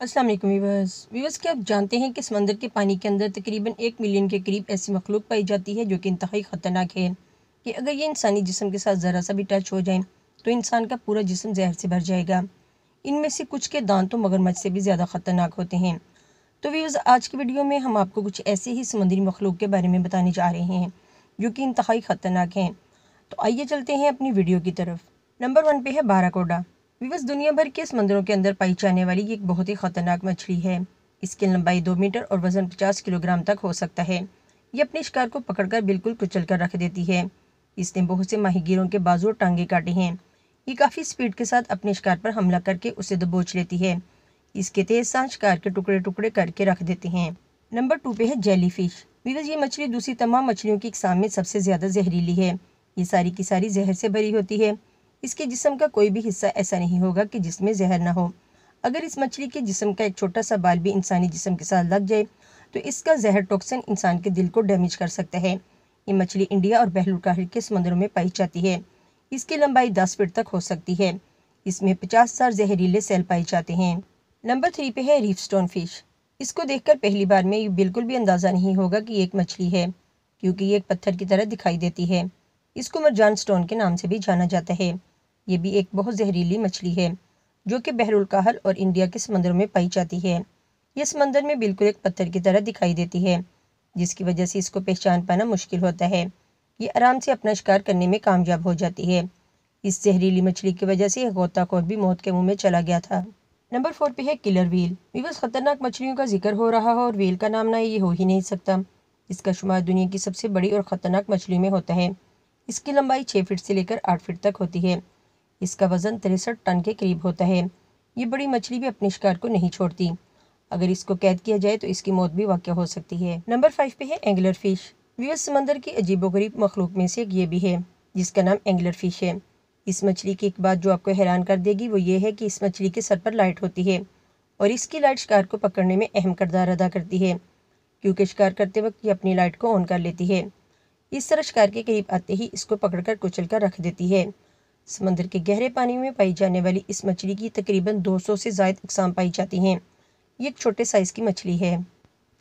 अस्सलाम वालेकुम व्यूअर्स क्या आप जानते हैं कि समंदर के पानी के अंदर तकरीबन 1 मिलियन के करीब ऐसी मखलूक पाई जाती है जो कि इंतहाई ख़तरनाक है कि अगर ये इंसानी जिस्म के साथ ज़रा सा भी टच हो जाए तो इंसान का पूरा जिस्म जहर से भर जाएगा। इनमें से कुछ के दांत तो मगरमच्छ से भी ज़्यादा ख़तरनाक होते हैं। तो व्यूअर्स आज की वीडियो में हम आपको कुछ ऐसे ही समुद्री मखलूक के बारे में बताने जा रहे हैं जो कि इंतहाई ख़तरनाक हैं। तो आइए चलते हैं अपनी वीडियो की तरफ। नंबर 1 पे है बाराकोडा। विवश दुनिया भर के समंदरों के अंदर पाई जाने वाली ये एक बहुत ही खतरनाक मछली है। इसकी लंबाई 2 मीटर और वजन 50 किलोग्राम तक हो सकता है। ये अपने शिकार को पकड़कर बिल्कुल कुचल कर रख देती है। इसने बहुत से माहीगीरों के बाजू और टांगे काटे हैं। ये काफ़ी स्पीड के साथ अपने शिकार पर हमला करके उसे दबोच लेती है। इसके तेज सांस शिकार के टुकड़े टुकड़े करके रख देते हैं। नंबर 2 पे है जेली फिश। विवश ये मछली दूसरी तमाम मछलियों की इकसाम में सबसे ज़्यादा जहरीली है। ये सारी की सारी जहर से भरी होती है। इसके जिस्म का कोई भी हिस्सा ऐसा नहीं होगा कि जिसमें जहर ना हो। अगर इस मछली के जिस्म का एक छोटा सा बाल भी इंसानी जिस्म के साथ लग जाए तो इसका जहर टॉक्सिन इंसान के दिल को डैमेज कर सकता है। ये मछली इंडिया और बहरुलकाहिल के समंदरों में पाई जाती है। इसकी लंबाई 10 फीट तक हो सकती है। इसमें 50,000 जहरीले सेल पाए जाते हैं। नंबर 3 पे है रीफ स्टोन फिश। इसको देखकर पहली बार में ये बिल्कुल भी अंदाज़ा नहीं होगा कि ये एक मछली है, क्योंकि ये एक पत्थर की तरह दिखाई देती है। इसको मरजान स्टोन के नाम से भी जाना जाता है। ये भी एक बहुत जहरीली मछली है जो कि बहरुलकाहिल और इंडिया के समंदरों में पाई जाती है। ये समंदर में बिल्कुल एक पत्थर की तरह दिखाई देती है, जिसकी वजह से इसको पहचान पाना मुश्किल होता है। ये आराम से अपना शिकार करने में कामयाब हो जाती है। इस जहरीली मछली की वजह से गोताखोर भी मौत के मुंह में चला गया था। नंबर 4 पे है किलर व्हेल। विवश खतरनाक मछलियों का जिक्र हो रहा हो और व्हेल का नाम ना ये हो ही नहीं सकता। इसका शुमार दुनिया की सबसे बड़ी और ख़तरनाक मछलियों में होता है। इसकी लंबाई 6 फीट से लेकर 8 फीट तक होती है। इसका वजन 63 टन के करीब होता है। ये बड़ी मछली भी अपने शिकार को नहीं छोड़ती। अगर इसको कैद किया जाए तो इसकी मौत भी वाक़या हो सकती है। नंबर 5 पे है एंगलर फिश। व्यूअर्स समंदर की अजीबोगरीब मखलूक में से एक ये भी है जिसका नाम एंगलर फिश है। इस मछली की एक बात जो आपको हैरान कर देगी वो ये है कि इस मछली के सर पर लाइट होती है और इसकी लाइट शिकार को पकड़ने में अहम किरदार अदा करती है, क्योंकि शिकार करते वक्त ये अपनी लाइट को ऑन कर लेती है। इस तरह शिकार के करीब आते ही इसको पकड़कर कुचल कर रख देती है। समंदर के गहरे पानी में पाई जाने वाली इस मछली की तकरीबन 200 से ज़ायद अक़साम पाई जाती हैं। ये एक छोटे साइज़ की मछली है।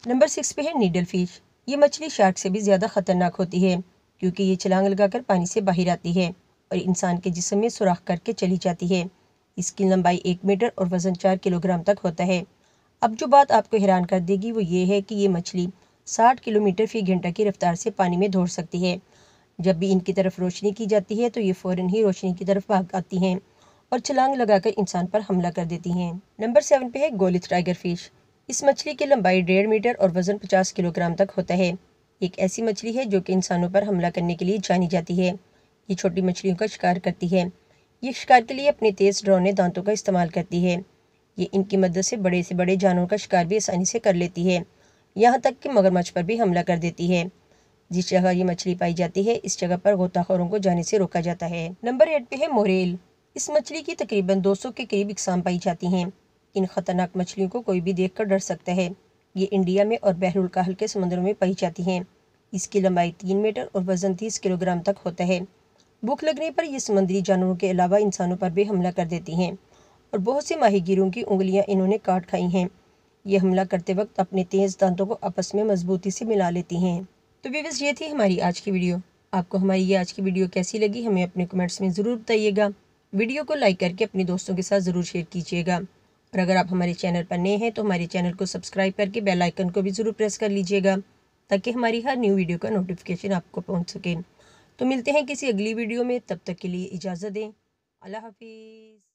नंबर 6 पे है नीडल फिश। ये मछली शार्क से भी ज़्यादा ख़तरनाक होती है, क्योंकि ये छलांग लगाकर पानी से बाहर आती है और इंसान के जिस्म में सुराख करके चली जाती है। इसकी लंबाई 1 मीटर और वज़न 4 किलोग्राम तक होता है। अब जो बात आपको हैरान कर देगी वो ये है कि ये मछली 60 किलोमीटर फी घंटा की रफ्तार से पानी में दौड़ सकती है। जब भी इनकी तरफ रोशनी की जाती है तो ये फ़ौरन ही रोशनी की तरफ भाग आती हैं और छलांग लगाकर इंसान पर हमला कर देती हैं। नंबर 7 पे है गोलिथ टाइगर फिश। इस मछली की लंबाई 1.5 मीटर और वज़न 50 किलोग्राम तक होता है। एक ऐसी मछली है जो कि इंसानों पर हमला करने के लिए जानी जाती है। ये छोटी मछलियों का शिकार करती है। ये शिकार के लिए अपने तेज़ डरावने दांतों का इस्तेमाल करती है। ये इनकी मदद से बड़े जानवरों का शिकार भी आसानी से कर लेती है, यहाँ तक कि मगरमच्छ पर भी हमला कर देती है। जिस जगह ये मछली पाई जाती है इस जगह पर गोताखोरों को जाने से रोका जाता है। नंबर 8 पे है मोरेल। इस मछली की तकरीबन 200 के करीब इकसाम पाई जाती हैं। इन खतरनाक मछलियों को कोई भी देखकर डर सकता है। ये इंडिया में और बहरुलकाहिल के समुद्रों में पाई जाती हैं। इसकी लंबाई 3 मीटर और वजन 30 किलोग्राम तक होता है। भूख लगने पर ये समुद्री जानवरों के अलावा इंसानों पर भी हमला कर देती हैं और बहुत से माहीगीरों की उंगलियां इन्होंने काट खाई हैं। ये हमला करते वक्त अपने तेज़ दांतों को आपस में मजबूती से मिला लेती हैं। तो व्यूअर्स ये थी हमारी आज की वीडियो। आपको हमारी ये आज की वीडियो कैसी लगी हमें अपने कमेंट्स में ज़रूर बताइएगा। वीडियो को लाइक करके अपने दोस्तों के साथ ज़रूर शेयर कीजिएगा और अगर आप हमारे चैनल पर नए हैं तो हमारे चैनल को सब्सक्राइब करके बेल आइकन को भी ज़रूर प्रेस कर लीजिएगा ताकि हमारी हर न्यू वीडियो का नोटिफिकेशन आपको पहुँच सके। तो मिलते हैं किसी अगली वीडियो में, तब तक के लिए इजाज़त दें। अल्लाह हाफिज़।